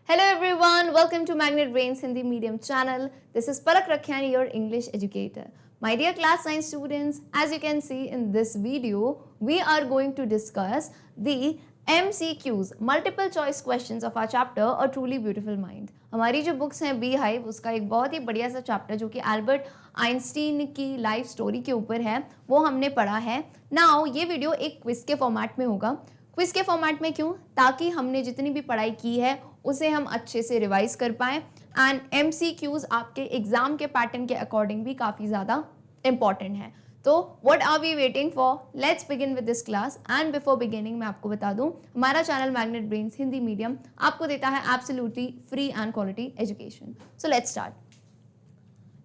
Hello everyone, welcome to Magnet Brains Hindi Medium channel. This is Palak Rakhiani, your English educator. My dear class 9 students, as you can see in this video, we are going to discuss the MCQs, multiple choice questions of our chapter A Truly Beautiful Mind. हमारी जो books हैं bee hive उसका एक बहुत ही बढ़िया सा chapter जो कि एल्बर्ट आइंस्टीन की लाइफ स्टोरी के ऊपर है वो हमने पढ़ा है. नाउ ये वीडियो एक क्विज के फॉर्मेट में होगा. क्विज के फॉर्मेट में क्यों? ताकि हमने जितनी भी पढ़ाई की है उसे हम अच्छे से रिवाइज कर पाएं एंड MCQs आपके एग्जाम के पैटर्न के अकॉर्डिंग भी काफ़ी ज़्यादा इंपॉर्टेंट है. तो what are we waiting for? Let's begin with this class. And before beginning मैं आपको बता दूं हमारा channel Magnet Brains Hindi medium आपको देता है absolutely free and quality education. So let's start.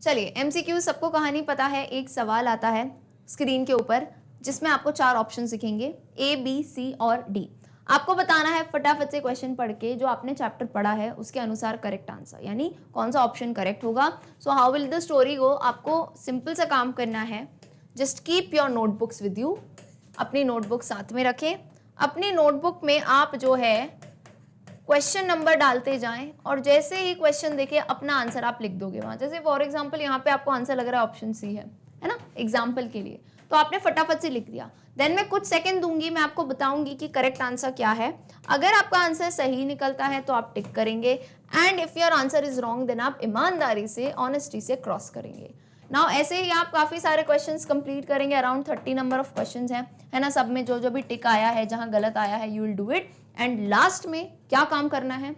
चलिए MCQ सबको कहानी पता है. एक सवाल आता है स्क्रीन के ऊपर जिसमें आपको 4 ऑप्शन दिखेंगे A, B, C और D. आपको बताना है फटाफट से क्वेश्चन पढ़ के जो आपने चैप्टर पढ़ा है उसके अनुसार करेक्ट आंसर, यानी कौन सा ऑप्शन करेक्ट होगा. So how will the story go? आपको सिंपल सा काम करना है. Just keep your notebooks with you. अपनी नोटबुक साथ में रखें. अपनी नोटबुक में आप जो है क्वेश्चन नंबर डालते जाएं और जैसे ही क्वेश्चन देखे अपना आंसर आप लिख दोगे वहाँ. जैसे फॉर एग्जाम्पल यहाँ पे आपको आंसर लग रहा है ऑप्शन सी है ना, एग्जाम्पल के लिए. तो आपने फटाफट से लिख दिया. देन मैं कुछ सेकंड दूंगी, मैं आपको बताऊंगी कि करेक्ट आंसर क्या है. अगर आपका आंसर सही निकलता है तो आप टिक करेंगे and if your answer is wrong then आप ईमानदारी से ऑनेस्टी से क्रॉस करेंगे. नाउ ऐसे ही आप काफ़ी सारे क्वेश्चंस कंप्लीट करेंगे. अराउंड 30 नंबर ऑफ क्वेश्चंस हैं, है ना. सब में जो जो भी टिक आया है, जहां गलत आया है, you will do it. And last में क्या काम करना है,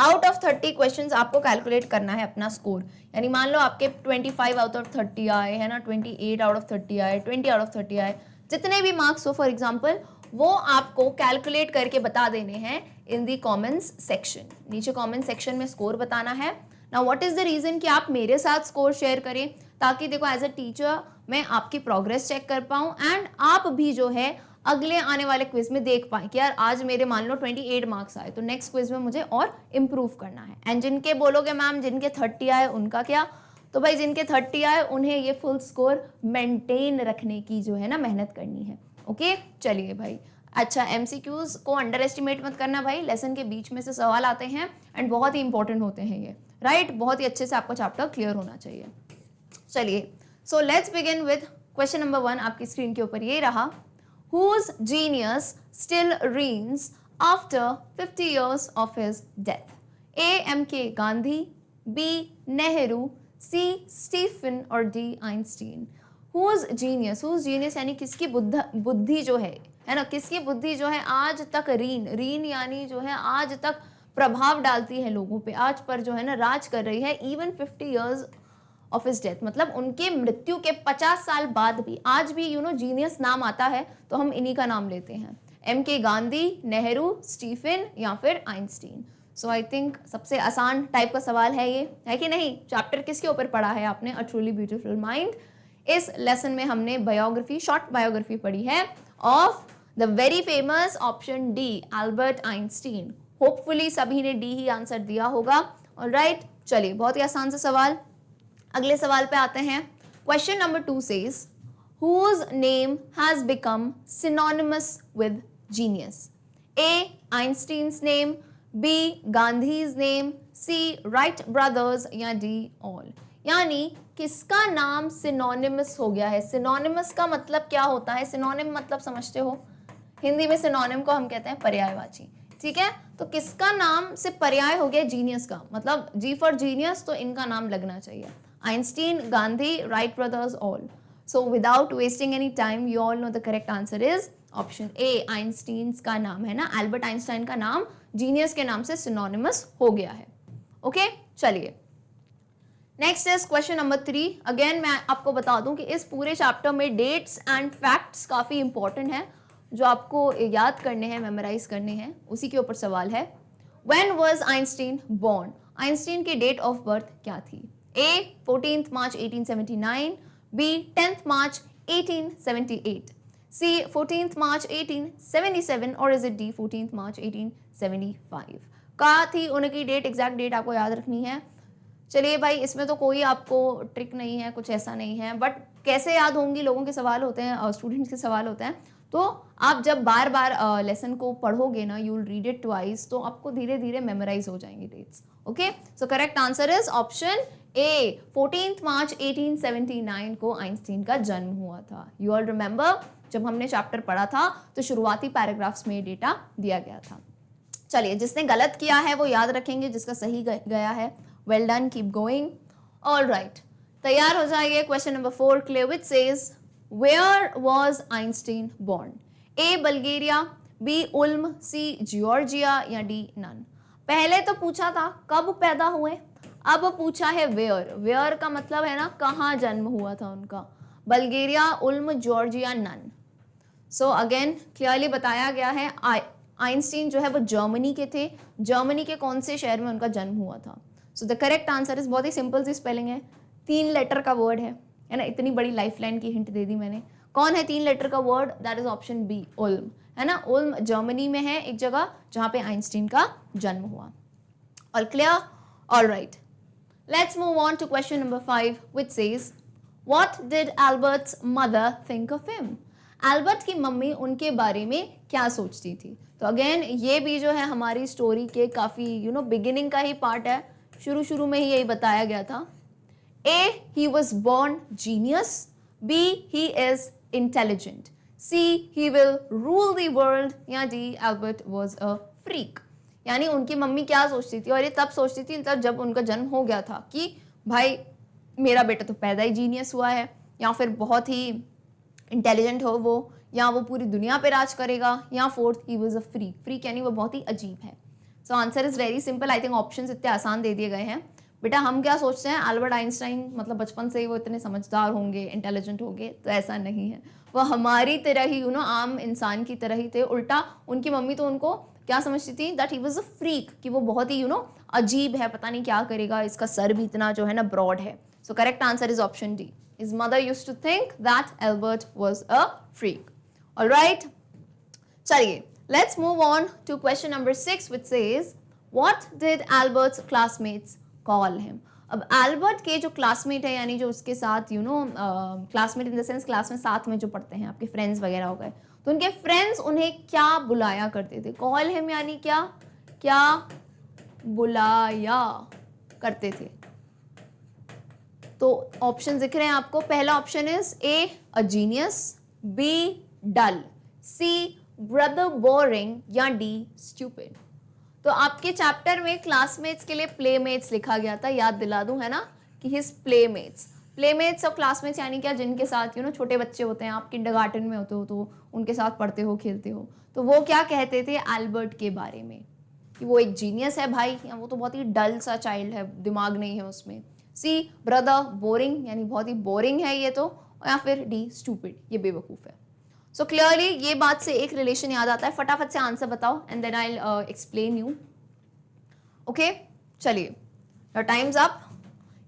आउट ऑफ 30 क्वेश्चंस आपको कैलकुलेट करना है अपना स्कोर. यानी मान लो आपके 25 आउट ऑफ 30 आए, है ना, 28 आउट ऑफ 30 आए, 20 आउट ऑफ 30 आए, जितने भी मार्क्स हो फॉर एग्जांपल वो आपको कैलकुलेट करके बता देने हैं इन दी कमेंट्स सेक्शन. नीचे कमेंट सेक्शन में स्कोर बताना है. Now what is the reason कि आप मेरे साथ स्कोर शेयर करें, ताकि देखो एज अ टीचर मैं आपकी प्रोग्रेस चेक कर पाऊं एंड आप भी जो है अगले आने वाले क्विज में देख पाएं कि यार आज मेरे मान लो 28 मार्क्स आए तो नेक्स्ट क्विज में मुझे और इम्प्रूव करना है. एंड जिनके बोलोगे मैम जिनके 30 आए उनका क्या, तो भाई जिनके 30 आए उन्हें ये फुल स्कोर मेंटेन रखने की जो है ना मेहनत करनी है. ओके चलिए भाई. अच्छा, MCQs को अंडर एस्टिमेट मत करना भाई. लेसन के बीच में से सवाल आते हैं एंड बहुत ही इंपॉर्टेंट होते हैं ये, राइट. बहुत ही अच्छे से आपका चैप्टर क्लियर होना चाहिए. चलिए so let's begin with question number 1. आपकी स्क्रीन के ऊपर ये रहा. Whose genius still reigns after 50 years of his death? A. M.K. Gandhi, B. Nehru, C. Stephen और D. Einstein. Whose genius यानी किसकी बुद्धि जो है ना, किसकी बुद्धि जो है आज तक रीन यानी जो है आज तक प्रभाव डालती है लोगों पे, आज पर जो है ना राज कर रही है. Even 50 years of his death, मतलब उनके मृत्यु के 50 साल बाद भी आज भी जीनियस नाम आता है तो हम इन्हीं का नाम लेते हैं. M.K. गांधी, नेहरू, स्टीफन या फिर आइंस्टीन. सो आई थिंक सबसे आसान टाइप का सवाल है ये, है कि नहीं. चैप्टर किसके ऊपर पढ़ा है आपने? A truly beautiful mind. इस लेसन में हमने बायोग्राफी, शॉर्ट बायोग्राफी पढ़ी है of the very famous option D, Albert Einstein. Hopefully सभी ने डी ही आंसर दिया होगा. ऑलराइट चलिए, बहुत ही आसान सा सवाल. अगले सवाल पे आते हैं. Question number 2 says whose name has become synonymous with genius? A. Einstein's name, B. Gandhi's name, C. Wright brothers या D. all. यानी किसका नाम सिनोनिमस हो गया है. सिनोनिमस का मतलब क्या होता है? सिनोनिम मतलब समझते हो, हिंदी में सिनोनिम को हम कहते हैं पर्यायवाची, ठीक है. तो किसका नाम से पर्याय हो गया जीनियस का, मतलब जी फॉर जीनियस, तो इनका नाम लगना चाहिए. Einstein, Gandhi, Wright brothers, all. So without wasting any time, you all know the correct answer is option A. Einstein का नाम है ना, एल्बर्ट आइंस्टाइन का नाम जीनियस के नाम से सिनोनिमस हो गया है. ओके चलिए, next is question number 3. Again मैं आपको बता दूं कि इस पूरे चैप्टर में डेट्स एंड फैक्ट्स काफ़ी इंपॉर्टेंट हैं जो आपको याद करने हैं, मेमोराइज करने हैं. उसी के ऊपर सवाल है. When was Einstein born? Einstein की डेट ऑफ बर्थ क्या थी? A. 14th March 1879, B. 10th March 1878, C. 14th March 1877 और is it D. 14th March 1875? कहाँ थी उनकी डेट, एग्जैक्ट डेट आपको याद रखनी है. चलिए भाई, इसमें तो कोई आपको ट्रिक नहीं है, कुछ ऐसा नहीं है, बट कैसे याद होंगी, लोगों के सवाल होते हैं और स्टूडेंट्स के सवाल होते हैं. तो आप जब बार बार लेसन को पढ़ोगे ना, you will read it twice, तो आपको धीरे धीरे मेमोराइज हो जाएंगे dates. Okay, so correct answer is option A, 14 March 1879 को आइंस्टीन का जन्म हुआ था. यू ऑल रिमेंबर, जब हमने चैप्टर पढ़ा था तो शुरुआती पैराग्राफ्स में डेटा दिया गया था. चलिए, जिसने गलत किया है वो याद रखेंगे, जिसका सही गया है well done, keep going. All right, तैयार हो जाइए. Question number 4 clear, which says where was Einstein born? A Bulgaria, B Ulm, C Georgia या डी नन. पहले तो पूछा था कब पैदा हुए, अब पूछा है वेयर. वेयर का मतलब है ना कहाँ जन्म हुआ था उनका. Bulgaria, Ulm, Georgia, none. So again clearly बताया गया है आइंस्टीन जो है वो जर्मनी के थे. जर्मनी के कौन से शहर में उनका जन्म हुआ था? सो द करेक्ट आंसर इज, बहुत ही सिंपल सी स्पेलिंग है, 3 लेटर का वर्ड है ना. इतनी बड़ी लाइफलाइन की हिंट दे दी मैंने. कौन है 3 लेटर का word? That is option B, Ulm, है ना. उल्म जर्मनी में है एक जगह जहां पे आइंस्टीन का जन्म हुआ. All clear? All right, let's move on to question number 5 which says what did Albert's mother think of him? Albert की मम्मी उनके बारे में क्या सोचती थी? तो अगेन ये भी जो है हमारी स्टोरी के काफ़ी बिगिनिंग का ही पार्ट है. शुरू में ही यही बताया गया था. A, he was born genius, B, he is intelligent, C, he will rule the world, या D, Albert was a freak. यानी उनकी मम्मी क्या सोचती थी, और ये तब सोचती थी तब जब उनका जन्म हो गया था कि भाई मेरा बेटा तो पैदा ही जीनियस हुआ है, या फिर बहुत ही इंटेलिजेंट हो वो, या वो पूरी दुनिया पे राज करेगा, या fourth he was a freak. Freak यानी वो बहुत ही अजीब है. So answer is very simple. I think options इतने आसान दे दिए गए हैं. बेटा हम क्या सोचते हैं एल्बर्ट आइंस्टाइन मतलब बचपन से ही वो इतने समझदार होंगे, इंटेलिजेंट होंगे, तो ऐसा नहीं है. वो हमारी तरह ही आम इंसान की तरह ही थे. उल्टा उनकी मम्मी तो उनको क्या समझती थी, that he was a freak, कि वो बहुत ही अजीब है, पता नहीं क्या करेगा, इसका सर भी इतना जो है ना ब्रॉड है. So correct answer is option D. His mother used to think that Albert was a freak. All right. चलिए, let's move on to question number 6 which says, what did Albert's classmates call him? अब Albert के जो classmate है, यानी जो उसके साथ classmate in the sense class में साथ में जो पढ़ते हैं, आपके फ्रेंड्स वगैरह हो गए, तो उनके फ्रेंड्स उन्हें क्या बुलाया करते थे? कॉल हिम यानी क्या क्या बुलाया करते थे? तो ऑप्शन दिख रहे हैं आपको. पहला option is A, a genius, B, dull, C, brother boring, या डी, स्टूपिड. तो आपके चैप्टर में क्लासमेट्स के लिए प्लेमेट्स लिखा गया था, याद दिला दूं, है ना, कि हिज प्लेमेट्स. प्लेमेट्स और क्लासमेट्स यानी क्या, जिनके साथ छोटे बच्चे होते हैं, आप किंडरगार्टन में होते हो तो उनके साथ पढ़ते हो, खेलते हो, तो वो क्या कहते थे एल्बर्ट के बारे में कि वो एक जीनियस है भाई, या वो तो बहुत ही डल सा चाइल्ड है, दिमाग नहीं है उसमें. सी, ब्रदर बोरिंग, यानी बहुत ही बोरिंग है ये तो, या फिर डी, स्टूपिड, ये बेवकूफ़ है. सो क्लियरली ये बात से एक रिलेशन याद आता है. फटाफट से आंसर बताओ and then I explain you. Okay, चलिए, टाइम्स अप.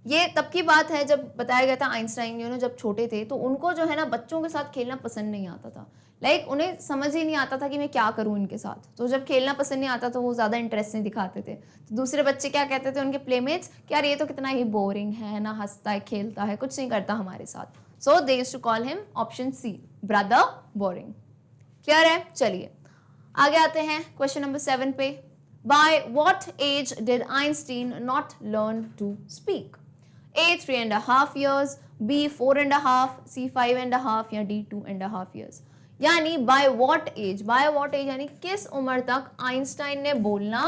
ये तब की बात है जब बताया गया था आइंस्टाइन जब छोटे थे तो उनको जो है ना बच्चों के साथ खेलना पसंद नहीं आता था. उन्हें समझ ही नहीं आता था कि मैं क्या करूं इनके साथ. तो जब खेलना पसंद नहीं आता तो वो ज़्यादा इंटरेस्ट नहीं दिखाते थे. तो दूसरे बच्चे क्या कहते थे, उनके प्लेमेट्स, कि यार ये तो कितना ही बोरिंग है ना, हंसता है, खेलता है, कुछ नहीं करता हमारे साथ. So they used to call him option C, brother boring. Clear है? चलिए आगे आते हैं क्वेश्चन नंबर 7 पे. By what age did Einstein not learn to speak? A, 3.5 years, B, 4.5, C, 5.5 या D, 2.5 years. यानी by what age, by what age यानी किस उम्र तक आइंस्टाइन ने बोलना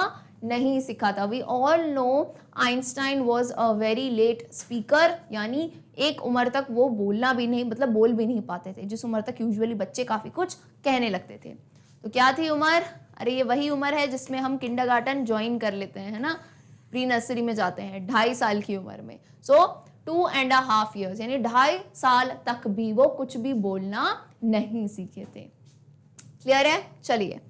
नहीं सीखा था. We all know Einstein was a very late speaker, यानी एक उम्र तक वो बोलना भी नहीं, मतलब बोल भी नहीं पाते थे, जिस उम्र तक यूजुअली बच्चे काफ़ी कुछ कहने लगते थे. तो क्या थी उम्र? अरे ये वही उम्र है जिसमें हम किंडरगार्टन ज्वाइन कर लेते हैं, है ना, प्री नर्सरी में जाते हैं 2.5 साल की उम्र में. सो 2.5 years यानी 2.5 साल तक भी वो कुछ भी बोलना नहीं सीखे थे. क्लियर है? चलिए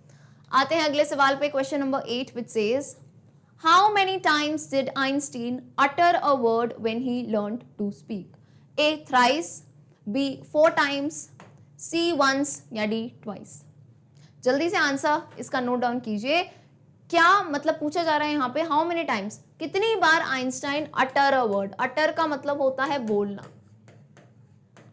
आते हैं अगले सवाल पे. Question number 8 which says, how many times did Einstein utter a word when he learned to speak? A, thrice, B, 4 times, C, once या D, twice. जल्दी से आंसर इसका नोट डाउन कीजिए. क्या मतलब पूछा जा रहा है यहाँ पे, हाउ मेनी टाइम्स, कितनी बार आइंस्टाइन अटर अ वर्ड. अटर का मतलब होता है बोलना.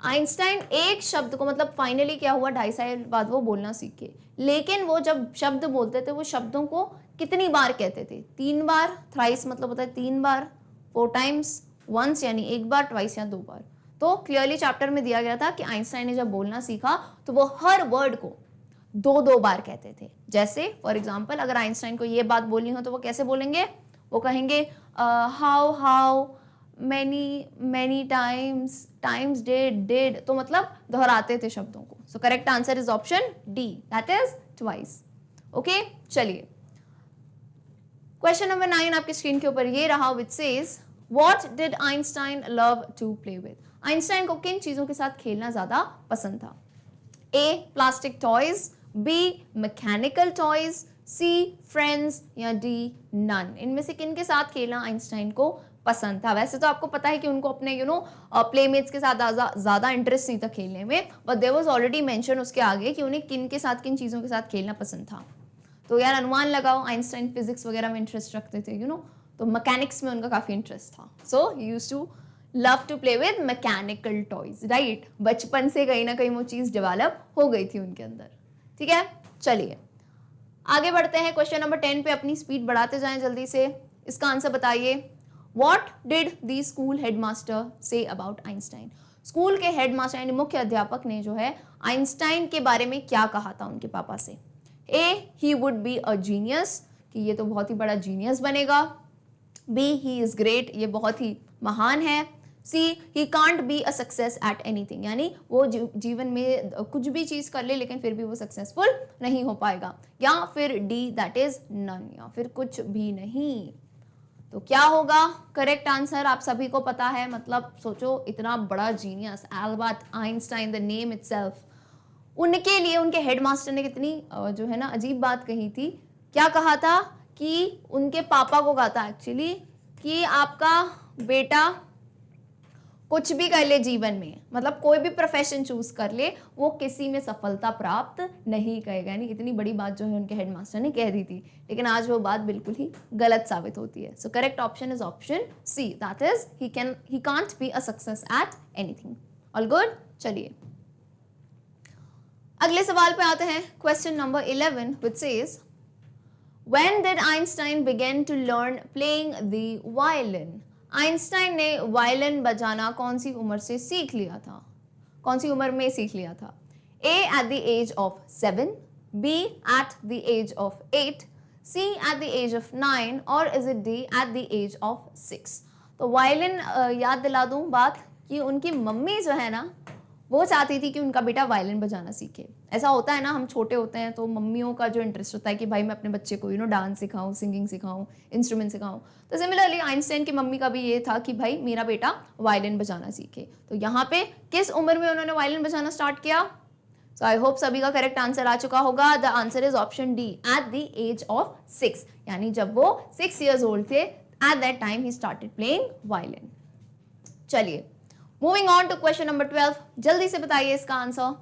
आइंस्टाइन एक शब्द को, मतलब फाइनली क्या हुआ, 2.5 साल बाद वो बोलना सीखे, लेकिन वो जब शब्द बोलते थे वो शब्दों को कितनी बार कहते थे? 3 बार। थ्राइस मतलब होता है 3 बार, 4 टाइम्स, वंस यानी एक बार, ट्वाइस या 2 बार। तो क्लियरली चैप्टर में दिया गया था कि आइंस्टाइन ने जब बोलना सीखा तो वो हर वर्ड को 2-2 बार कहते थे। जैसे फॉर एग्जाम्पल अगर आइंस्टाइन को ये बात बोलनी हो तो वो कैसे बोलेंगे? वो कहेंगे हाउ मैनी टाइम्स डिड, तो मतलब दोहराते थे शब्दों को। So correct answer is option D, that is twice. Okay, चलिए क्वेश्चन नंबर 9 आपकी स्क्रीन के ऊपर ये रहा, which says what did Einstein love to play with? Einstein को किन चीजों के साथ खेलना ज्यादा पसंद था? A plastic toys, B mechanical toys, C friends या डी नन। इनमें से किन के साथ खेलना आइंस्टाइन को पसंद था? वैसे तो आपको पता है कि उनको अपने प्लेमेट्स के साथ ज्यादा इंटरेस्ट नहीं था खेलने में, but there was already mention उसके आगे कि उन्हें किन के साथ, किन चीजों के साथ खेलना पसंद था। तो यार अनुमान लगाओ, आइंस्टाइन फिजिक्स वगैरह में इंटरेस्ट रखते थे, तो मैकेनिक्स में उनका काफी इंटरेस्ट था। So he used to love to play with mechanical toys, right? बचपन से कहीं ना कहीं वो चीज डेवलप हो गई थी उनके अंदर। ठीक है, चलिए आगे बढ़ते हैं। क्वेश्चन नंबर 10 पे अपनी स्पीड बढ़ाते जाएं जल्दी से। इसका आंसर बताइए। What did the school headmaster say about Einstein? School के हेडमास्टर यानी मुख्य अध्यापक ने जो है आइंस्टाइन के बारे में क्या कहा था उनके पापा से? A he would be a genius, कि ये तो बहुत ही बड़ा जीनियस बनेगा। बी ही इज ग्रेट, ये बहुत ही महान है। C he can't be a success at anything, यानी वो जीवन में कुछ भी चीज कर ले लेकिन फिर भी वो सक्सेसफुल नहीं हो पाएगा। या फिर डी दैट इज नन, या फिर कुछ भी नहीं। तो क्या होगा करेक्ट आंसर? आप सभी को पता है, मतलब सोचो इतना बड़ा genius Albert Einstein, the name itself. उनके लिए उनके हेडमास्टर ने कितनी जो है ना अजीब बात कही थी। क्या कहा था? कि उनके पापा को कहा था एक्चुअली कि आपका बेटा कुछ भी कर ले जीवन में, मतलब कोई भी प्रोफेशन चूज कर ले, वो किसी में सफलता प्राप्त नहीं करेगा। यानी इतनी बड़ी बात जो है उनके हेडमास्टर ने कह दी थी, लेकिन आज वो बात बिल्कुल ही गलत साबित होती है। So correct option is option C, that is he can't be a success at anything. All good, चलिए अगले सवाल पे आते हैं। Question number 11 which says when did Einstein begin to learn playing the violin? Einstein ने violin बजाना कौन सी उम्र से सीख लिया था? कौन सी उम्र में सीख लिया था? A at the age of 7, B at the age of 8, C at the age of 9 और is it D at the age of 6? तो वायलिन याद दिला दूं बात कि उनकी मम्मी जो है ना वो चाहती थी कि उनका बेटा वायलिन बजाना सीखे। ऐसा होता है ना, हम छोटे होते हैं तो मम्मियों का जो इंटरेस्ट होता है कि भाई मैं अपने बच्चे को डांस सिखाऊं, सिंगिंग सिखाऊं, इंस्ट्रूमेंट सिखाऊं। तो सिमिलरली आइंस्टाइन की मम्मी का भी ये था कि भाई मेरा बेटा वायलिन बजाना सीखे। तो यहाँ पे किस उम्र में उन्होंने वायलिन बजाना स्टार्ट किया? सो आई होप सभी का करेक्ट आंसर आ चुका होगा। The answer is option D, at the age of 6, यानी जब वो 6 years old थे, at that time he started playing violin. चलिए moving on to question number 12, जल्दी से बताइए इसका answer.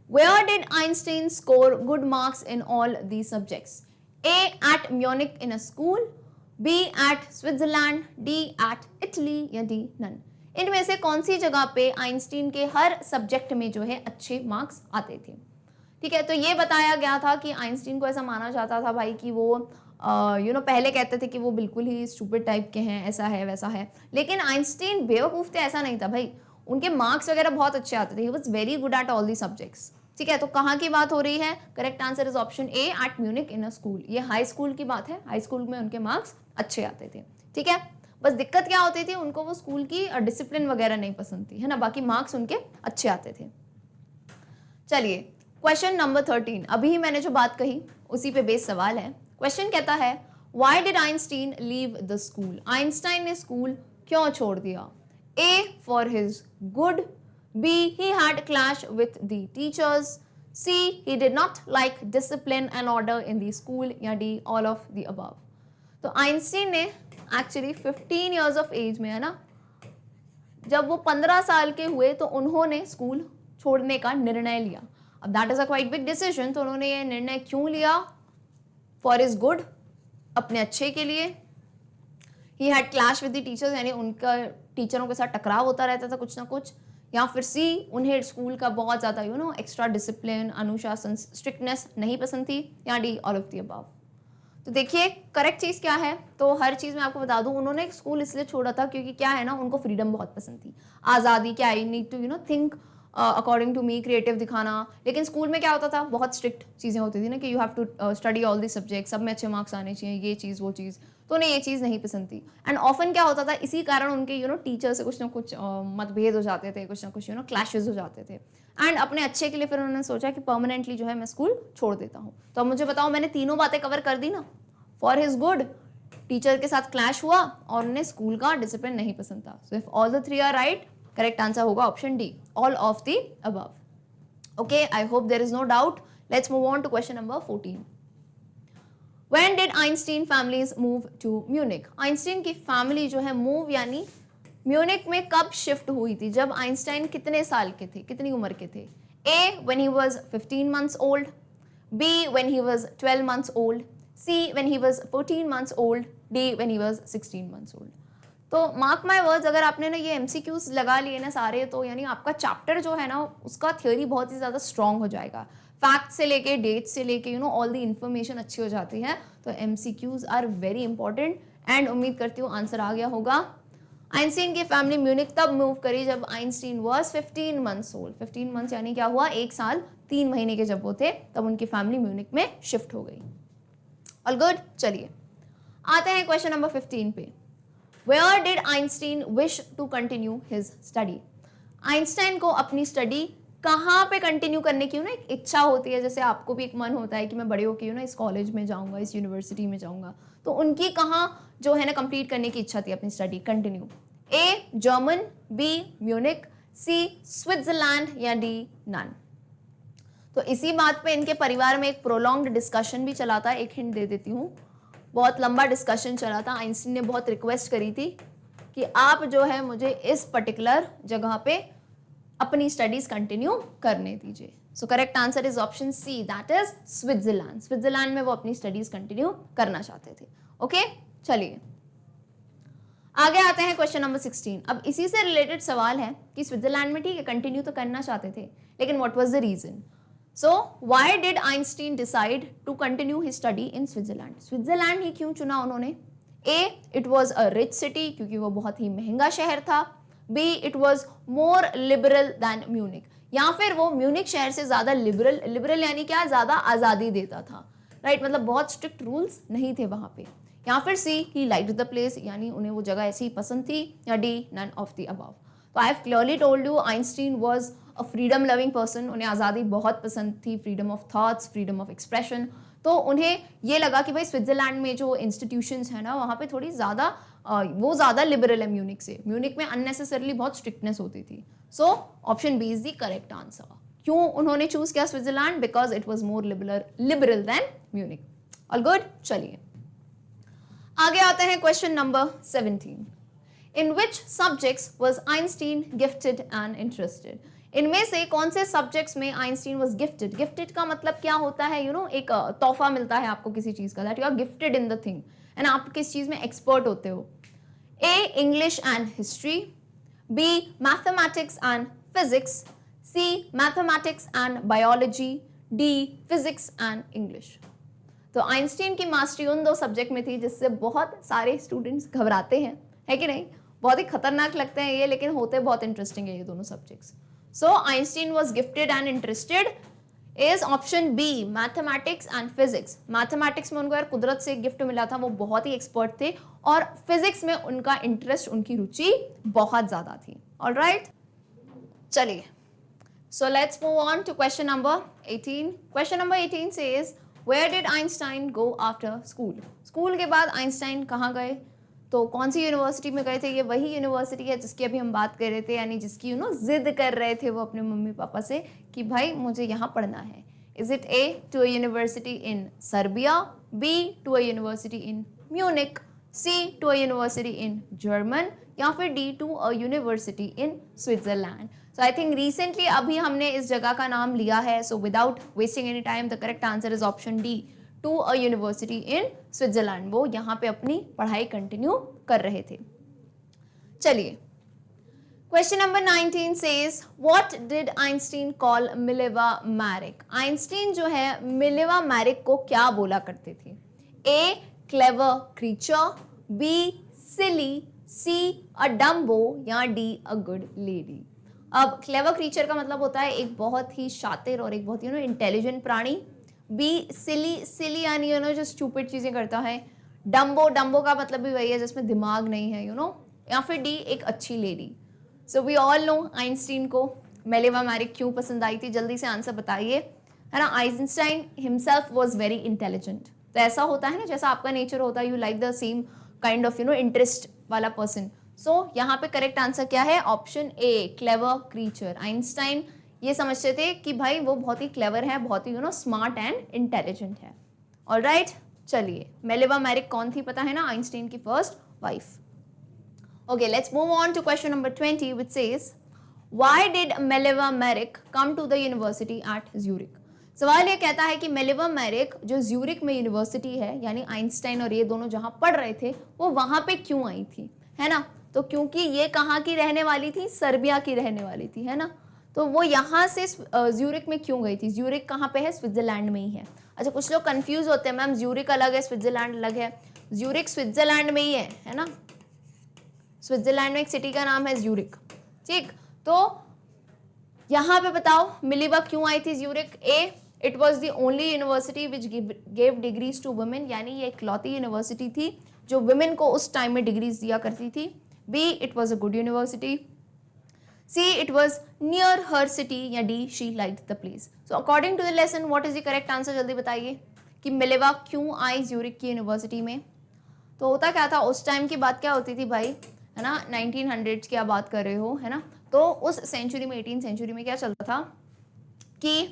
Where did Einstein score good marks in all the subjects? A at Munich in a school, B at Switzerland, D at Italy या D none. इनमें से कौन सी जगह पे आइंस्टीन के हर सब्जेक्ट में जो है अच्छे मार्क्स आते थे? ठीक है, तो ये बताया गया था कि आइंस्टीन को ऐसा माना जाता था भाई कि वो पहले कहते थे कि वो बिल्कुल ही स्टूपिड टाइप के हैं, ऐसा है वैसा है, लेकिन आइंस्टीन बेवकूफ थे ऐसा नहीं था भाई। उनके मार्क्स वगैरह बहुत अच्छे आते थे, he was very good at all the subjects. ठीक है, तो कहाँ की बात हो रही है? Correct answer is option A, at Munich in a school. ये हाई स्कूल की बात है, हाई स्कूल में उनके मार्क्स अच्छे आते थे। ठीक है, बस दिक्कत क्या होती थी, उनको वो स्कूल की डिसिप्लिन वगैरह नहीं पसंद थी, है ना, बाकी मार्क्स उनके अच्छे आते थे। चलिए क्वेश्चन नंबर 13, अभी ही मैंने जो बात कही उसी पे बेस सवाल है। क्वेश्चन कहता है why did Einstein leave the school? Einstein ने स्कूल क्यों छोड़ दिया? A for his good, B he had clash with the teachers, C he did not like discipline and order in the school, या D all of the above. तो Einstein ने actually 15 years of age में, है ना, जब वो 15 साल के हुए तो उन्होंने स्कूल छोड़ने का निर्णय लिया। अब that is a quite big decision, तो उन्होंने ये निर्णय क्यों लिया? फॉर इज गुड, अपने अच्छे के लिए। ही had clash with the teachers, यानी उनका टीचरों के साथ टकराव होता रहता था कुछ ना कुछ, या फिर सी, उन्हें स्कूल का बहुत ज़्यादा एक्स्ट्रा डिसिप्लिन, अनुशासन, स्ट्रिक्टनेस नहीं पसंद थी, या D all of the above. तो देखिए करेक्ट चीज़ क्या है, तो हर चीज़ मैं आपको बता दूं, उन्होंने स्कूल इसलिए छोड़ा था क्योंकि क्या है ना, उनको फ्रीडम बहुत पसंद थी, आज़ादी, क्या I need to think according to me, creative दिखाना। लेकिन स्कूल में क्या होता था, बहुत स्ट्रिक्ट चीज़ें होती थी ना कि you have to study all the subject, सब में अच्छे मार्क्स आने चाहिए, ये चीज़ वो चीज़, तो उन्हें ये चीज़ नहीं पसंद थी। एंड ऑफन क्या होता था, इसी कारण उनके टीचर से कुछ ना कुछ मतभेद हो जाते थे, कुछ ना कुछ क्लैशेज हो जाते थे। एंड अपने अच्छे के लिए फिर उन्होंने सोचा कि परमानेंटली जो है मैं स्कूल छोड़ देता हूँ। तो अब मुझे बताओ, मैंने तीनों बातें कवर कर दी ना। फॉर हिज गुड, टीचर के साथ क्लैश हुआ और उन्हें स्कूल का डिसिप्लिन नहीं पसंद था। So if all the three are right, correct answer होगा option D, all of the above. Okay, I hope there is no doubt. Let's move on to question number 14। When did Einstein families move to Munich? Einstein की family जो है move यानी Munich में कब shift हुई थी, जब Einstein कितने साल के थे, कितनी उम्र के थे? A, when he was 15 months old, B, when he was 12 months old, C, when he was 14 months old, D, when he was 16 months old. तो मार्क माय वर्ड्स, अगर आपने ना ये MCQs लगा लिए ना सारे, तो यानी आपका चैप्टर जो है ना उसका थ्योरी बहुत ही ज़्यादा स्ट्रॉन्ग हो जाएगा। फैक्ट से लेके, डेट से लेके ऑल द इन्फॉर्मेशन अच्छी हो जाती है। तो MCQs are very important and उम्मीद करती हूँ आंसर आ गया होगा। आइंस्टीन की फैमिली म्यूनिक तब मूव करी जब Einstein was 15 months old. 15 months यानी क्या हुआ, 1 साल 3 महीने के जब वो थे, तब उनकी फैमिली म्यूनिक में शिफ्ट हो गई। ऑल गुड, चलिए आते हैं क्वेश्चन नंबर 15 पे। Where did Einstein wish to continue his study? Einstein को अपनी स्टडी कहाँ पे कंटिन्यू करने की एक इच्छा होती है, जैसे आपको भी एक मन होता है कि मैं बड़े होकर इस कॉलेज में जाऊंगा, इस यूनिवर्सिटी में जाऊंगा, तो उनकी कहाँ जो है ना कंप्लीट करने की इच्छा थी अपनी स्टडी कंटिन्यू? ए, जर्मन, बी, म्यूनिक, सी, स्विट्जरलैंड, या डी, नन। तो इसी बात पे इनके परिवार में एक प्रोलॉन्ग्ड डिस्कशन भी चला था। एक हिंट दे देती हूँ, बहुत लंबा डिस्कशन चला था। आइंस्टीन ने बहुत रिक्वेस्ट करी थी कि आप जो है मुझे इस पर्टिकुलर जगह पे अपनी स्टडीज कंटिन्यू करने दीजिए। So correct answer is option C, that is Switzerland. Switzerland में वो अपनी स्टडीज कंटिन्यू करना चाहते थे। ओके, चलिए आगे आते हैं क्वेश्चन नंबर 16। अब इसी से रिलेटेड सवाल है कि स्विट्जरलैंड में ठीक है कंटिन्यू तो करना चाहते थे, लेकिन what was the reason? So, why did Einstein decide to continue his study in Switzerland? Switzerland ही क्यों चुना उन्होंने? A, it was a rich city, क्योंकि वो बहुत ही महंगा शहर था। B, it was more liberal than Munich, या फिर वो म्यूनिक शहर से ज्यादा लिबरल यानी क्या, ज्यादा आजादी देता था, राइट मतलब बहुत स्ट्रिक्ट रूल्स नहीं थे वहां पे। या फिर C, he liked the place, यानी उन्हें वो जगह ऐसी ही पसंद थी, या D, none of the above। तो I have clearly told you Einstein was a freedom loving person. उन्हें आज़ादी बहुत पसंद थी, freedom of thoughts, freedom of expression. तो उन्हें ये लगा कि भाई स्विट्जरलैंड में जो इंस्टीट्यूशंस है ना वहाँ पे थोड़ी ज़्यादा वो ज़्यादा लिबरल है म्यूनिक से। म्यूनिक में अननेसेसरली बहुत स्ट्रिक्टनेस होती थी। So option B is the correct answer. क्यों उन्होंने चूज किया Switzerland? Because it was more liberal than Munich. All good, चलिए आगे आते हैं question number 17। In which subjects was Einstein gifted and interested? इनमें से कौन से सब्जेक्ट्स में आइंस्टीन was gifted? गिफ्टेड का मतलब क्या होता है? एक तोहफा मिलता है आपको किसी चीज का, that you are gifted in the thing, and आप किस चीज में एक्सपर्ट होते हो। A, English and history, B, mathematics and physics, C, mathematics and biology, D, physics and English. तो आइंस्टीन की मास्टरी उन 2 सब्जेक्ट में थी जिससे बहुत सारे स्टूडेंट्स घबराते हैं, है कि नहीं? बहुत ही खतरनाक लगते हैं ये, लेकिन होते बहुत इंटरेस्टिंग है ये दोनों subjects. So Einstein was gifted and interested is option B, mathematics and physics. Mathematics में उनको यार कुदरत से एक गिफ्ट मिला था, वो बहुत ही एक्सपर्ट थे, और फिजिक्स में उनका इंटरेस्ट, उनकी रुचि बहुत ज्यादा थी। ऑलराइट, चलिए so let's move on to question number 18। Question number 18 says where did Einstein go after school? School के बाद आइंस्टाइन कहाँ गए? तो कौन सी यूनिवर्सिटी में गए थे? ये वही यूनिवर्सिटी है जिसकी अभी हम बात कर रहे थे, यानी जिसकी जिद कर रहे थे वो अपने मम्मी पापा से कि भाई मुझे यहाँ पढ़ना है। Is it A, to a university in Serbia, B, to a university in Munich, C, to a university in German, या फिर D, to a university in Switzerland? So I think recently अभी हमने इस जगह का नाम लिया है। So without wasting any time the correct answer is option D, to a university in Switzerland. वो यहाँ पे अपनी पढ़ाई कंटिन्यू कर रहे थे। चलिए Question number 19 says, what did Einstein call Mileva Maric? Einstein जो है Mileva Maric को क्या बोला करते थे? A. Clever creature, B. Silly, C. A Dumbo या D. A good lady. अब clever creature का मतलब होता है एक बहुत ही शातिर और एक बहुत ही इंटेलिजेंट प्राणी. B. Silly यानी जो स्टूपिड चीजें करता है. Dumbo का मतलब भी वही है जिसमें दिमाग नहीं है या फिर D. एक अच्छी lady. So we all know Einstein को मेलेवा मैरिक क्यों पसंद आई थी, जल्दी से आंसर बताइए, है ना. Einstein himself was very intelligent. तो ऐसा होता है ना जैसा आपका नेचर होता है, you like the same kind of interest वाला पर्सन. सो यहाँ पे करेक्ट आंसर क्या है? Option A, clever creature. Einstein ये समझते थे कि भाई वो बहुत ही क्लेवर है, बहुत ही स्मार्ट एंड इंटेलिजेंट है. ऑलराइट, चलिए मेलेवा मैरिक कौन थी पता है ना? आइंस्टाइन की first wife. Okay, let's move on to question number 20, which says, why did Mileva Maric come to the university at Zurich? सवाल ये कहता है कि मेलेवा मैरिक जो ज्यूरिक में यूनिवर्सिटी है, यानी आइंस्टाइन और ये दोनों जहां पढ़ रहे थे, वो वहां पे क्यों आई थी, है ना. तो क्योंकि ये कहाँ की रहने वाली थी? सर्बिया की रहने वाली थी, है ना. तो वो यहाँ से ज्यूरिक में क्यों गई थी? ज्यूरिक कहाँ पे है? स्विट्जरलैंड में ही है. अच्छा, कुछ लोग कंफ्यूज होते हैं, मैम ज्यूरिक अलग है, स्विट्जरलैंड अलग है. ज्यूरिक स्विट्जरलैंड में ही है ना. स्विट्जरलैंड में एक सिटी का नाम है ज्यूरिक. ठीक, तो यहाँ पे बताओ मिलेवा क्यों आई थी Zurich? A, it was the only university which gave degrees to women, यानी ये इकलौती यूनिवर्सिटी थी जो वुमेन को उस टाइम में डिग्रीज दिया करती थी. B, it was a good university. C, it was near her city, या D, she liked the place. So according to the lesson what is the correct answer? जल्दी बताइए कि मिलेवा क्यों आई ज्यूरिक की यूनिवर्सिटी में. तो होता क्या था उस टाइम की बात, क्या होती थी भाई, है ना, 1900s की आप बात कर रहे हो, है ना. तो उस सेंचुरी में, 18th सेंचुरी में क्या चलता था कि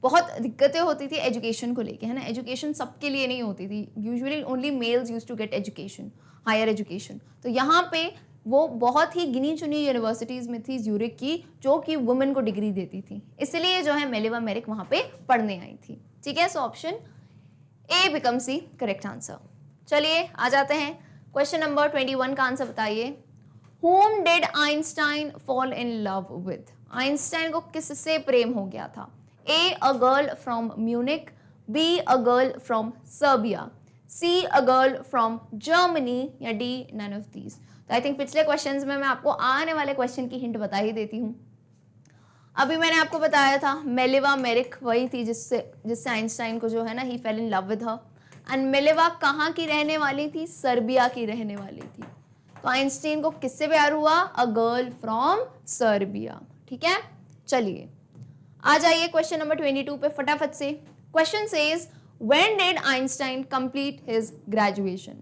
बहुत दिक्कतें होती थी एजुकेशन को लेके, है ना. एजुकेशन सबके लिए नहीं होती थी. Usually only males used to get education, higher education. तो यहाँ पे वो बहुत ही गिनी चुनी यूनिवर्सिटीज़ में थी ज्यूरिक की, जो कि वुमेन को डिग्री देती थी. इसलिए जो है मेलेवा मैरिक वहाँ पे पढ़ने आई थी. ठीक है, so option A becomes the correct answer. चलिए आ जाते हैं क्वेश्चन नंबर 21 का आंसर बताइए. Whom did Einstein fall in love with? Einstein को किससे प्रेम हो गया था? A, a girl from Munich, B, a girl from Serbia, C, a girl from Germany, या D, none of these. तो आई थिंक पिछले क्वेश्चंस में मैं आपको आने वाले क्वेश्चन की हिंट बता ही देती हूँ. अभी मैंने आपको बताया था मेलेवा मैरिक वही थी जिससे आइंस्टाइन को जो है ना, he fail in love with her. And Mileva कहाँ की रहने वाली थी? सर्बिया की रहने वाली थी. तो आइंस्टाइन को किससे प्यार हुआ? A girl from Serbia. ठीक है, चलिए आ जाइए क्वेश्चन नंबर 22 पे फटाफट से. Question says, when did Einstein complete his graduation?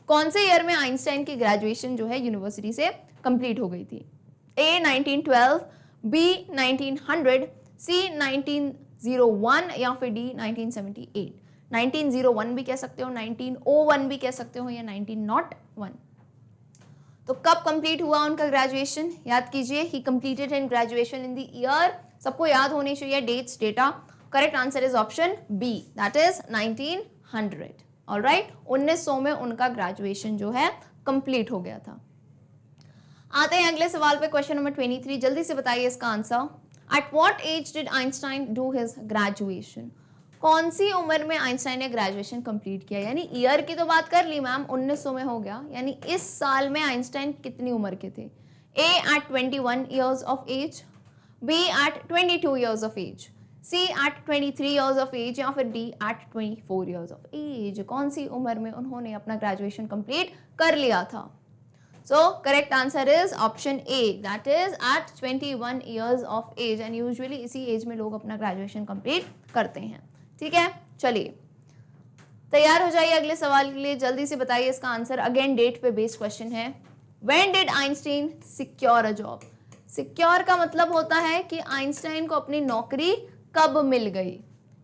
कौन से ईयर में आइंस्टाइन की ग्रेजुएशन जो है यूनिवर्सिटी से कंप्लीट हो गई थी? ए, 1912, बी, 1900, सी, 1901, या फिर डी, 1978. 1901 भी कह सकते हो, 1901 भी कह सकते हो, या 1901. तो कब कंप्लीट हुआ उनका ग्रेजुएशन? याद कीजिए, he completed in graduation in the year, सबको याद होनी चाहिए dates, data. Correct answer is option B, that is 1900. Alright, 1900 में उनका ग्रेजुएशन जो है कंप्लीट हो गया था. आते हैं अगले सवाल पे, क्वेश्चन नंबर 23. जल्दी से बताइए इसका answer. At what age did Einstein do his graduation? कौन सी उम्र में आइंस्टाइन ने ग्रेजुएशन कंप्लीट किया? यानी ईयर की तो बात कर ली मैम, 1900 में हो गया, यानी इस साल में आइंस्टाइन कितनी उम्र के थे? A, at 21 years of age, B, at 22 years of age, C, at 23 years of age, या फिर D, at 24 years of age. कौन सी उम्र में उन्होंने अपना ग्रेजुएशन कंप्लीट कर लिया था? So correct answer is option A, that is at 21 years of age. And usually इसी एज में लोग अपना ग्रेजुएशन कंप्लीट करते हैं. ठीक है, चलिए तैयार हो जाइए अगले सवाल के लिए. जल्दी से बताइए इसका आंसर. अगेन डेट पे बेस्ड क्वेश्चन है. When did Einstein secure a job? Secure का मतलब होता है कि आइंस्टाइन को अपनी नौकरी कब मिल गई,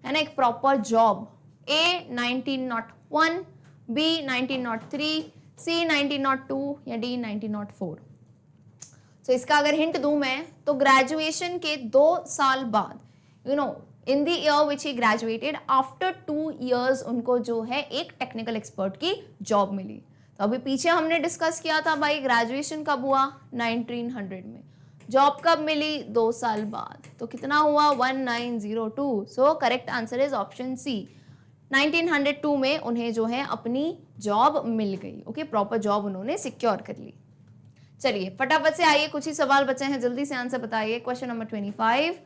है ना, एक प्रॉपर जॉब. ए, 1901, बी, 1903, सी, 1902, या डी, 1904. तो इसका अगर हिंट दूं मैं, तो ग्रेजुएशन के 2 साल बाद, इन the year which he graduated, after 2 years उनको जो है एक टेक्निकल एक्सपर्ट की जॉब मिली. तो अभी पीछे हमने डिस्कस किया था भाई ग्रेजुएशन कब हुआ? 1900 में. जॉब कब मिली? 2 साल बाद। तो कितना हुआ? 1902। So correct answer is option C. 1902 में उन्हें जो है अपनी जॉब मिल गई। ओके, प्रॉपर जॉब उन्होंने सिक्योर कर ली। चलिए फटाफट से आइए, कुछ ही सवाल बचे हैं, जल्दी से आंसर बताइए। Question number 25,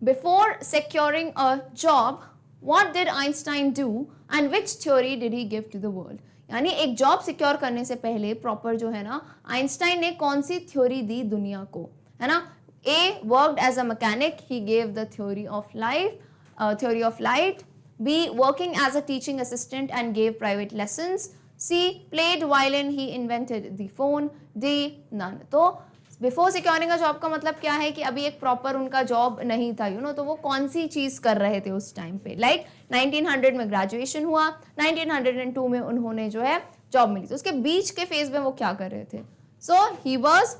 before securing a job what did Einstein do and which theory did he give to the world? यानी एक जॉब सिक्योर करने से पहले प्रॉपर जो है ना, आइंस्टाइन ने कौन सी थ्योरी दी दुनिया को, है ना? A worked as a mechanic, he gave the theory of life, theory of light. B working as a teaching assistant and gave private lessons. C played violin, he invented the phone. D none. तो before securing a job का मतलब क्या है कि अभी एक proper उनका job नहीं था, तो वो कौन सी चीज कर रहे थे उस टाइम पे? लाइक 1900 में ग्रेजुएशन हुआ, 1902 में उन्होंने जो है जॉब मिली, तो उसके बीच के फेज में वो क्या कर रहे थे? So he was,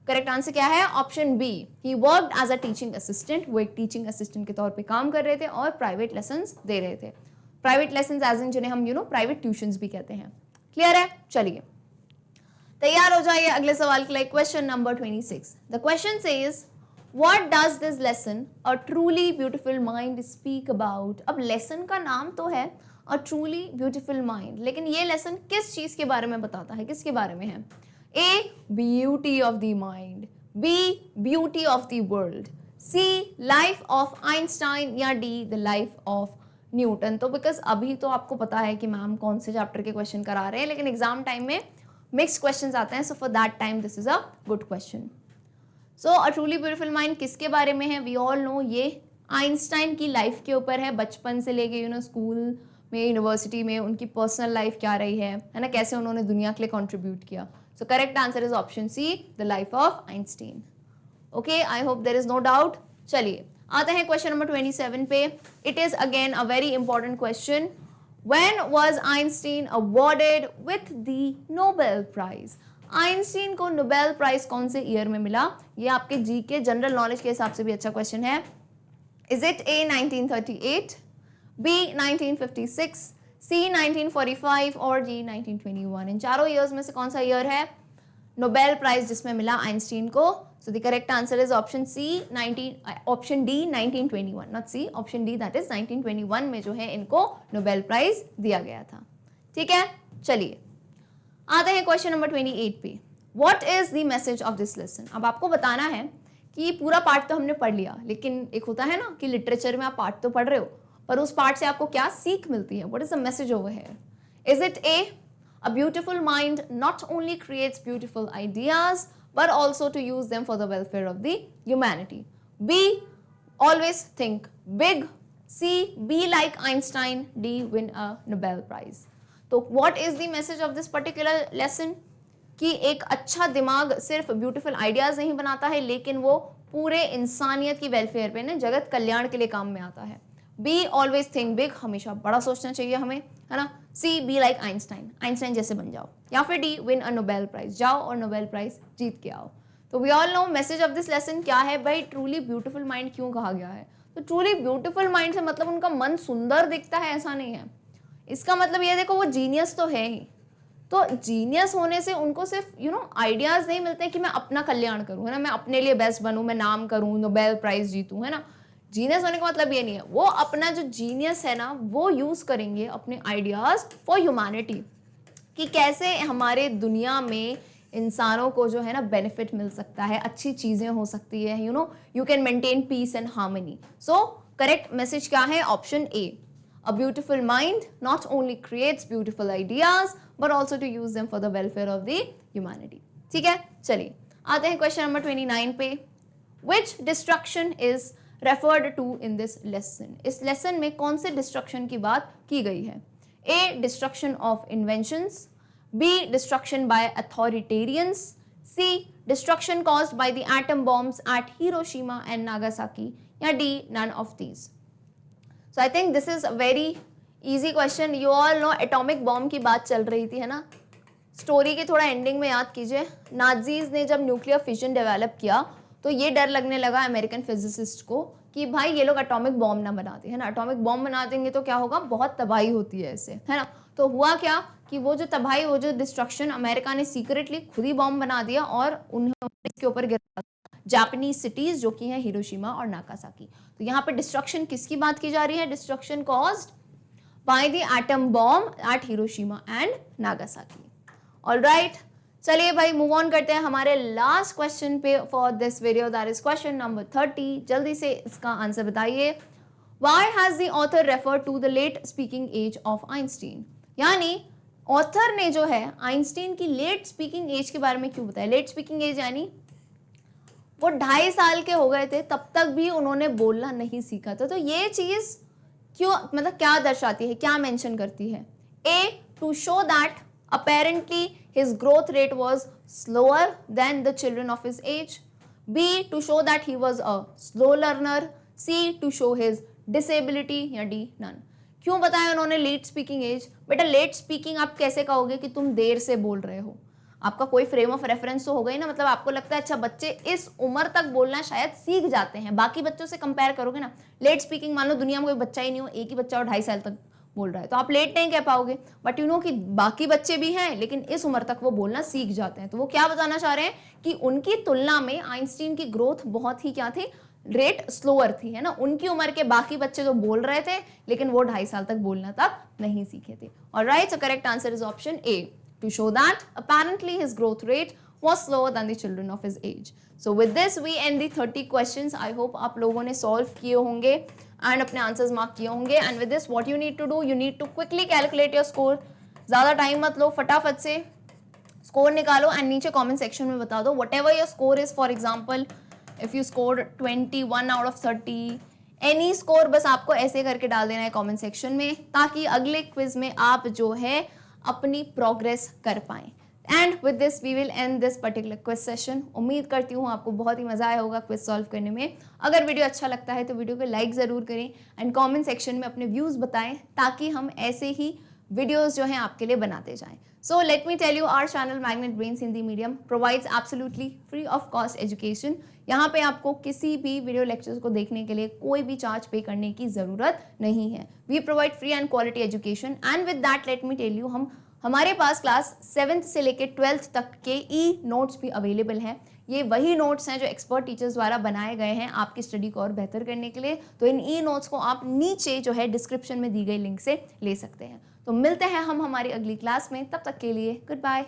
correct answer क्या है? Option B, he worked as a teaching assistant. वो एक टीचिंग असिस्टेंट के तौर पे काम कर रहे थे और प्राइवेट लेसन्स दे रहे थे। प्राइवेट लेसन्स एज इन जिन्हें हम प्राइवेट ट्यूशंस भी कहते हैं। क्लियर है? चलिए तैयार हो जाइए अगले सवाल के लिए। Question number 26, the question says what does this lesson a truly beautiful mind speak about? अब लेसन का नाम तो है अ ट्रूली ब्यूटीफुल माइंड, लेकिन ये लेसन किस चीज के बारे में बताता है, किसके बारे में है? A, beauty of the mind, B, beauty of the world, C, life of Einstein या D, the life of Newton. तो बिकॉज अभी तो आपको पता है कि मैम कौन से चैप्टर के क्वेश्चन करा रहे हैं, लेकिन एग्जाम टाइम में मिक्स क्वेश्चंस आते हैं, so for that time this is a good question. So a truly beautiful mind किसके बारे में है? वी ऑल नो ये आइंस्टाइन की लाइफ के ऊपर है, बचपन से लेके स्कूल में, यूनिवर्सिटी में उनकी पर्सनल लाइफ क्या रही है ना, कैसे उन्होंने दुनिया के लिए कंट्रीब्यूट किया। So correct answer is option C, the life of Einstein. Okay, I hope there is no doubt. चलिए आते हैं क्वेश्चन नंबर 27 पे। It is again a very important question. When was Einstein awarded with the Nobel Prize? Einstein को Nobel prize कौन से year में मिला? ये आपके जी के जनरल नॉलेज के हिसाब से भी अच्छा क्वेश्चन है। Is it A 1938, B 1956, C 1945 और D 1921? इन चारों ईयर्स में से कौन सा ईयर है नोबेल प्राइज जिसमें मिला आइंस्टीन को? So the correct answer is option C, option D 1921, not C, option D, that is 1921 में जो है इनको नोबेल प्राइज दिया गया था। ठीक है, चलिए आते हैं क्वेश्चन नंबर 28 पे। What is the message of this lesson? अब आपको बताना है कि पूरा पार्ट तो हमने पढ़ लिया, लेकिन एक होता है ना कि लिटरेचर में आप पार्ट तो पढ़ रहे हो, पर उस पार्ट से आपको क्या सीख मिलती है? What is the message over here? Is it A, a beautiful mind not only creates beautiful ideas but also to use them for the welfare of the humanity? B, always think big. C, be like Einstein. D, win a Nobel Prize. तो what is the message of this particular lesson? कि एक अच्छा दिमाग सिर्फ beautiful ideas नहीं बनाता है, लेकिन वो पूरे इंसानियत की वेलफेयर पे, जगत कल्याण के लिए काम में आता है। बी, ऑलवेज थिंक बिग, हमेशा बड़ा सोचना चाहिए हमें, है ना? C, B like Einstein, Einstein जैसे बन जाओ। या फिर D, win a Nobel prize, जाओ और नोबेल प्राइज जीत के आओ। तो we all know message of this lesson क्या है भाई? ट्रूली ब्यूटीफुल माइंड क्यों कहा गया है? तो ट्रूली ब्यूटीफुल माइंड से मतलब उनका मन सुंदर दिखता है ऐसा नहीं है, इसका मतलब ये देखो वो जीनियस तो है ही। तो जीनियस होने से उनको सिर्फ आइडियाज नहीं मिलते कि मैं अपना कल्याण करूँ, है ना, मैं अपने लिए बेस्ट बनूं, मैं नाम करूँ, नोबेल प्राइज जीतूं, है ना। जीनियस होने का मतलब ये नहीं है, वो अपना जो जीनियस है ना वो यूज करेंगे अपने आइडियाज फॉर ह्यूमैनिटी, कि कैसे हमारे दुनिया में इंसानों को जो है ना बेनिफिट मिल सकता है, अच्छी चीजें हो सकती है, you can maintain piece and harmony. So correct message क्या है? Option A, a beautiful mind not only creates beautiful ideas but also to use them for the welfare of the humanity. ठीक है, चलिए आते हैं क्वेश्चन नंबर 29 पे। Which destruction is referred to in this lesson? इस lesson में कौन से डिस्ट्रक्शन की बात की गई है? A, destruction of inventions, B, destruction by authoritarians, C, destruction caused by the atom bombs at Hiroshima and Nagasaki, या D, none of these? So I think this is a very easy question. You all know atomic bomb की बात चल रही थी, है ना। Story के थोड़ा एंडिंग में याद कीजिए, नाजीज ने जब न्यूक्लियर फिजन डेवलप किया तो ये डर लगने लगा अमेरिकन फिजिसिस्ट को कि भाई ये लोग एटॉमिक बॉम्ब ना बना दे, है ना, एटॉमिक बॉम्ब बना देंगे तो क्या होगा, बहुत तबाही होती है इससे, है ना। तो हुआ क्या कि वो जो तबाही, वो जो डिस्ट्रक्शन, अमेरिका ने सीक्रेटली खुद ही बॉम्ब बना दिया और उन्होंने इसके ऊपर गिरा जापानीज सिटीज जो कि हैं हिरोशिमा और नागासाकी। तो यहाँ पे डिस्ट्रक्शन किसकी बात की जा रही है? Destruction caused by the atom bomb at Hiroshima and Nagasaki. Alright, चलिए भाई मूव ऑन करते हैं हमारे लास्ट क्वेश्चन पे for this video, that is question number 30। जल्दी से इसका आंसर बताइए। Why has the author referred to the late speaking age of Einstein? यानी ऑथर ने जो है आइंस्टीन की लेट स्पीकिंग एज के बारे में क्यों बताया? लेट स्पीकिंग एज यानी वो 2.5 साल के हो गए थे तब तक भी उन्होंने बोलना नहीं सीखा था। तो ये चीज क्यों, मतलब क्या दर्शाती है, क्या मेंशन करती है? A, to show that apparently his growth rate was slower than the children of his age. B, to show that he was a slow learner. C, to show his disability. या D, none. क्यों बताया उन्होंने late speaking as? बेटा late speaking आप कैसे कहोगे कि तुम देर से बोल रहे हो? आपका कोई फ्रेम ऑफ रेफरेंस तो होगा ही ना, मतलब आपको लगता है अच्छा बच्चे इस उम्र तक बोलना शायद सीख जाते हैं, बाकी बच्चों से कंपेयर करोगे ना। लेट स्पीकिंग मान लो दुनिया में कोई बच्चा ही नहीं हो, एक ही बच्चा और 2.5 साल तक बोल रहा है, तो आप लेट नहीं कह पाओगे। बट यू नो कि बाकी बच्चे भी हैं लेकिन इस उम्र तक वो बोलना सीख जाते हैं। तो वो क्या बताना चाह रहे हैं कि उनकी तुलना में आइंस्टीन की ग्रोथ बहुत ही क्या थी, रेट स्लोअर थी, है ना। उनकी उम्र के बाकी बच्चे जो बोल रहे थे लेकिन वो 2.5 साल तक बोलना तक नहीं सीखे थे। Alright, so correct answer is option A, to show that apparently his growth rate was slower than the children of his age. So with this we end the 30 questions. I hope आप लोगों ने solve किए होंगे and अपने answers mark किए होंगे। And with this what you need to do, you need to quickly calculate your score. ज़्यादा time मत लो, फटाफट से score निकालो and नीचे comment section में बता दो whatever your score is. For example, if you scored 21 out of 30, any score बस आपको ऐसे करके डाल देना है comment section में, ताकि अगले quiz में आप जो है अपनी प्रोग्रेस कर पाएं। And with this we will end this particular quiz session. उम्मीद करती हूँ आपको बहुत ही मजा आया होगा क्विज सॉल्व करने में। अगर वीडियो अच्छा लगता है तो वीडियो को लाइक ज़रूर करें एंड कमेंट सेक्शन में अपने व्यूज़ बताएं, ताकि हम ऐसे ही वीडियोस जो हैं आपके लिए बनाते जाएं। So let me tell you, our channel Magnet Brains Hindi medium provides absolutely free of cost education. यहाँ पे आपको किसी भी वीडियो लेक्चर्स को देखने के लिए कोई भी चार्ज पे करने की ज़रूरत नहीं है। We provide free and quality education and with that let me tell you, हमारे पास क्लास 7th से लेकर 12th तक के ई नोट्स भी अवेलेबल हैं। ये वही नोट्स हैं जो एक्सपर्ट टीचर्स द्वारा बनाए गए हैं आपकी स्टडी को और बेहतर करने के लिए। तो इन ई नोट्स को आप नीचे जो है डिस्क्रिप्शन में दी गई लिंक से ले सकते हैं। तो मिलते हैं हम हमारी अगली क्लास में, तब तक के लिए गुड बाय।